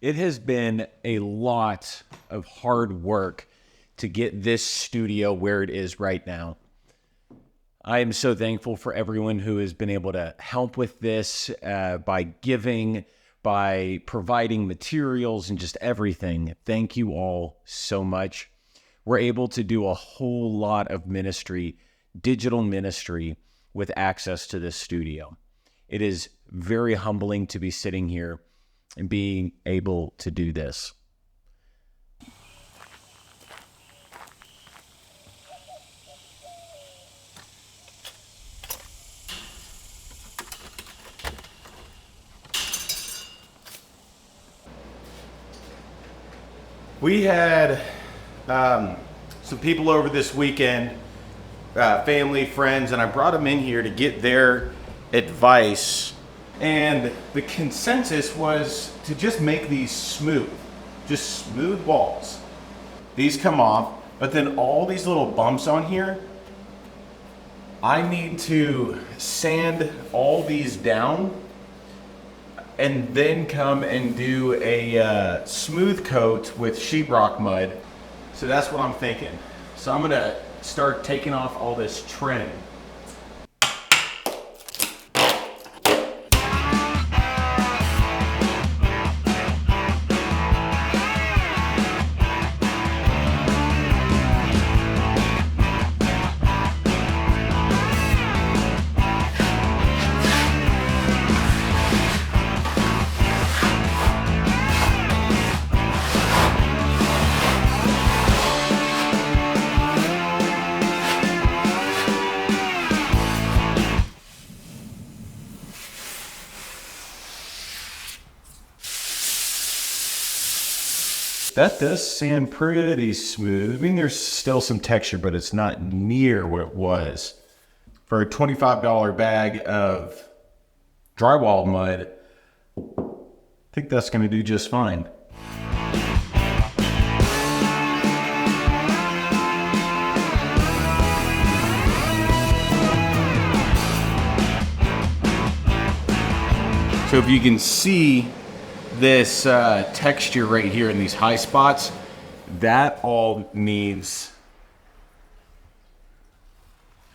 It has been a lot of hard work to get this studio where it is right now. I am so thankful for everyone who has been able to help with this by giving, by providing materials and just everything. Thank you all so much. We're able to do a whole lot of ministry, digital ministry, with access to this studio. It is very humbling to be sitting here and being able to do this. We had some people over this weekend, family, friends, and I brought them in here to get their advice. And the consensus was to just make these smooth, just smooth walls. These come off, but then all these little bumps on here, I need to sand all these down and then come and do a smooth coat with sheetrock mud. So that's what I'm thinking. So I'm gonna start taking off all this trim. That does sand pretty smooth. I mean, there's still some texture, but it's not near what it was. For a $25 bag of drywall mud, I think that's gonna do just fine. So if you can see this texture right here in these high spots, that all needs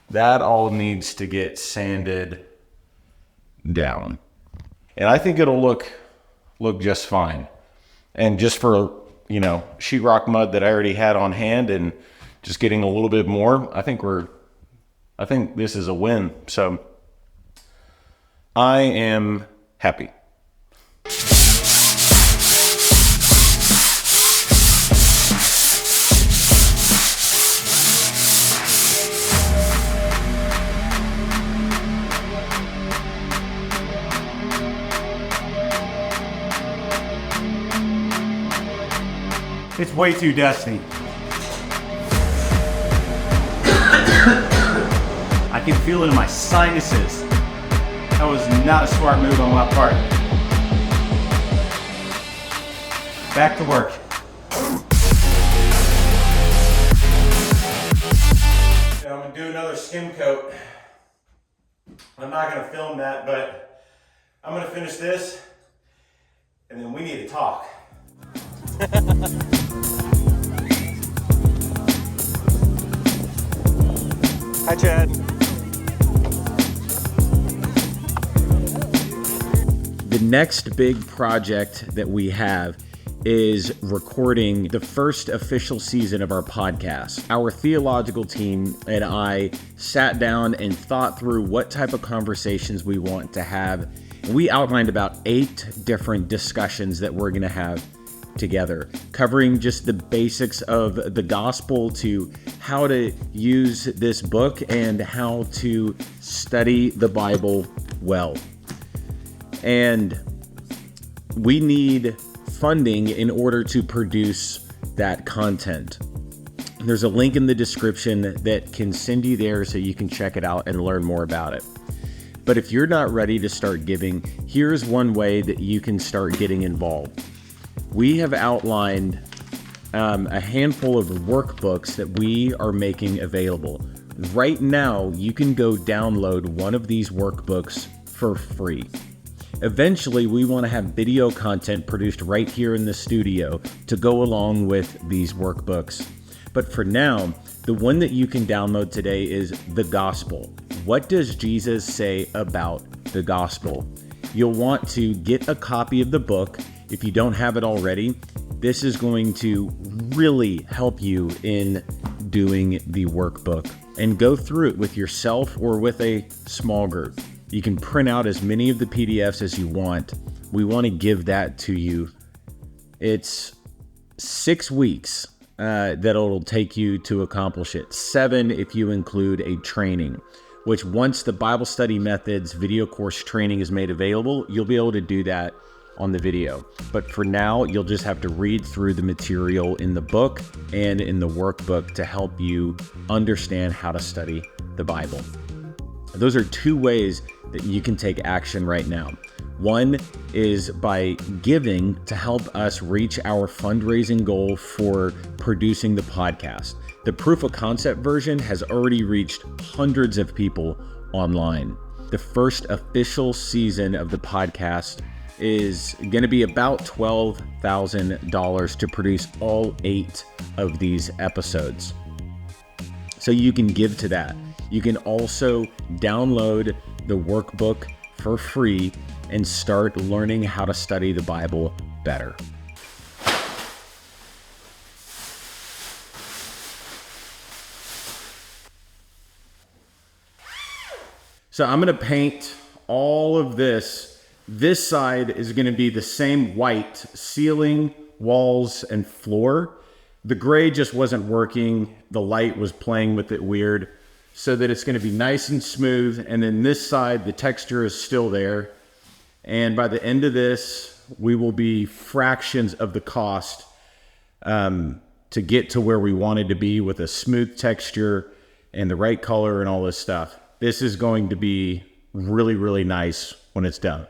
to get sanded down. And I think it'll look just fine. And just for, sheetrock mud that I already had on hand and just getting a little bit more, I think this is a win. So I am happy. It's way too dusty. I can feel it in my sinuses. That was not a smart move on my part. Back to work. So I'm gonna do another skim coat. I'm not gonna film that, but I'm gonna finish this and then we need to talk. Hi, Chad. The next big project that we have is recording the first official season of our podcast. Our theological team and I sat down and thought through what type of conversations we want to have. And we outlined about 8 different discussions that we're going to have together, covering just the basics of the gospel to how to use this book and how to study the Bible well. And we need funding in order to produce that content. There's a link in the description that can send you there so you can check it out and learn more about it. But if you're not ready to start giving, here's one way that you can start getting involved. We have outlined a handful of workbooks that we are making available. Right now, you can go download one of these workbooks for free. Eventually, we want to have video content produced right here in the studio to go along with these workbooks. But for now, the one that you can download today is the gospel. What does Jesus say about the gospel? You'll want to get a copy of the book. If you don't have it already, this is going to really help you in doing the workbook, and go through it with yourself or with a small group. You can print out as many of the PDFs as you want. We want to give that to you. It's 6 weeks that it'll take you to accomplish it. 7 if you include a training, which once the Bible Study Methods video course training is made available, you'll be able to do that on the video. But for now, you'll just have to read through the material in the book and in the workbook to help you understand how to study the Bible. Those are 2 ways that you can take action right now. One is by giving to help us reach our fundraising goal for producing the podcast. The proof of concept version has already reached hundreds of people online. The first official season of the podcast is going to be about $12,000 to produce all 8 of these episodes. So you can give to that. You can also download the workbook for free and start learning how to study the Bible better. So I'm going to paint all of this. This side is going to be the same white ceiling, walls, and floor. The gray just wasn't working. The light was playing with it weird, so that it's going to be nice and smooth. And then this side, the texture is still there. And by the end of this, we will be fractions of the cost to get to where we wanted to be with a smooth texture and the right color and all this stuff. This is going to be really, really nice when it's done.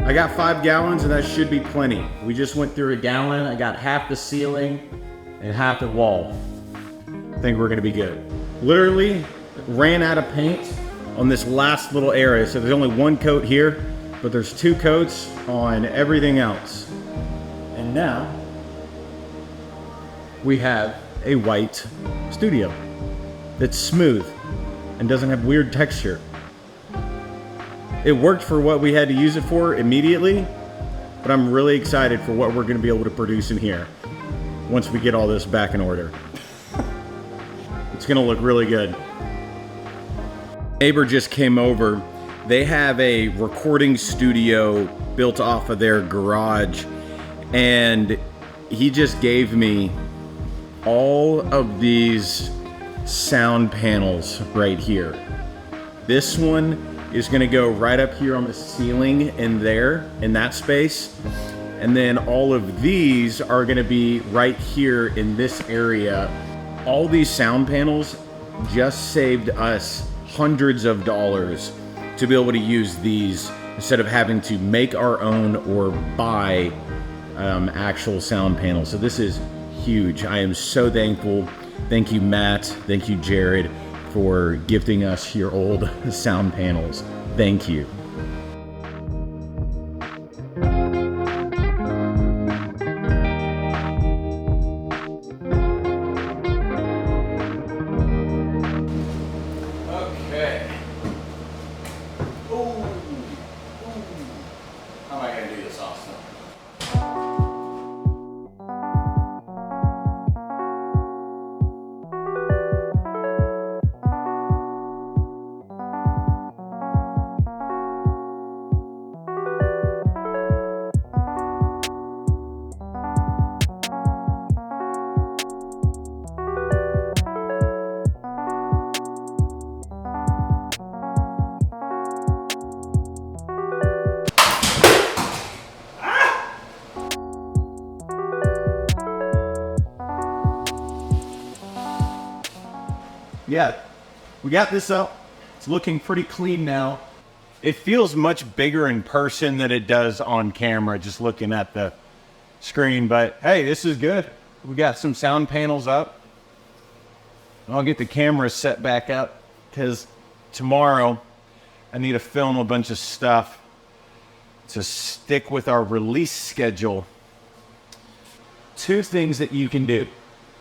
I got 5 gallons and that should be plenty. We just went through a gallon. I got half the ceiling and half the wall. I think we're gonna be good. Literally ran out of paint on this last little area. So there's only 1 coat here, but there's 2 coats on everything else. And now we have a white studio that's smooth and doesn't have weird texture. It worked for what we had to use it for immediately, but I'm really excited for what we're going to be able to produce in here once we get all this back in order. It's going to look really good. Neighbor just came over. They have a recording studio built off of their garage, and he just gave me all of these sound panels right here. This one is going to go right up here on the ceiling in there, in that space. And then all of these are going to be right here in this area. All these sound panels just saved us hundreds of dollars to be able to use these instead of having to make our own or buy actual sound panels. So this is huge. I am so thankful. Thank you, Matt. Thank you, Jared, for gifting us your old sound panels. Thank you. Okay. Ooh. How am I going to do this, Austin? Yeah, we got this up. It's looking pretty clean now. It feels much bigger in person than it does on camera, just looking at the screen. But hey, this is good. We got some sound panels up. I'll get the camera set back up because tomorrow I need to film a bunch of stuff to stick with our release schedule. Two things that you can do.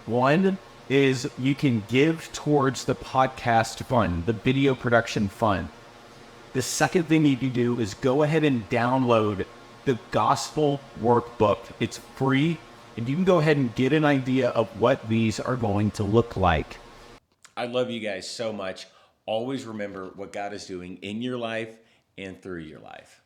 One is you can give towards the podcast fund, the video production fund. The second thing you can do is go ahead and download the Gospel Workbook. It's free, and you can go ahead and get an idea of what these are going to look like. I love you guys so much. Always remember what God is doing in your life and through your life.